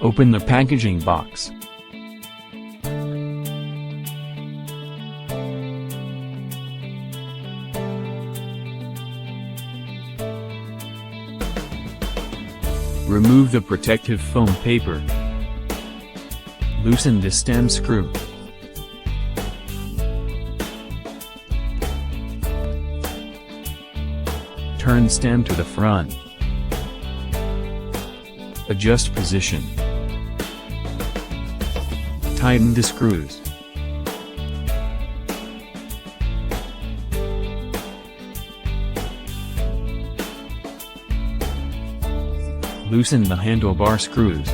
Open the packaging box. Remove the protective foam paper. Loosen the stem screw. Turn stem to the front. Adjust position. Tighten the screws. Loosen the handlebar screws.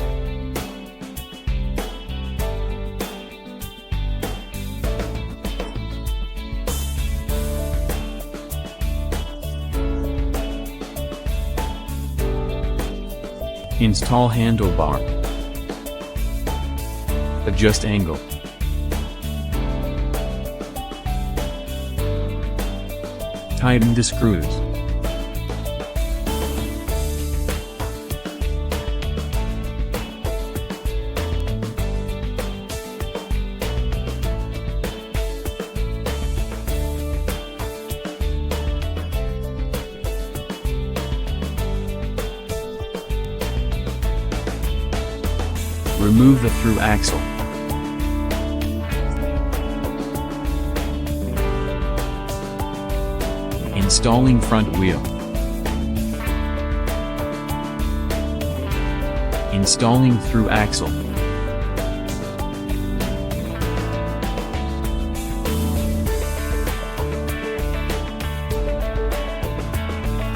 Install handlebar. Adjust angle. Tighten the screws. Remove the through axle. Installing front wheel. Installing through axle.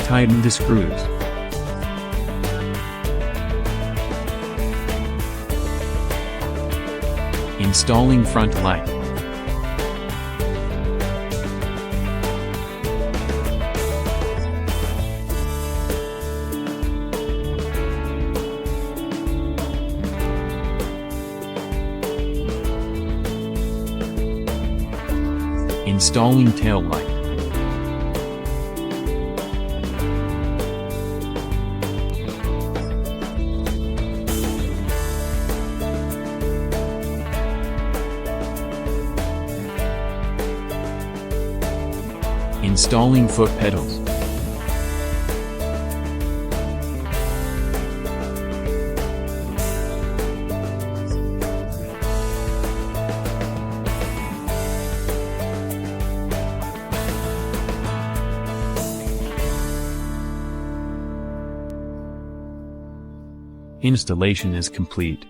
Tighten the screws. Installing front light. Installing tail light. Installing foot pedals. Installation is complete.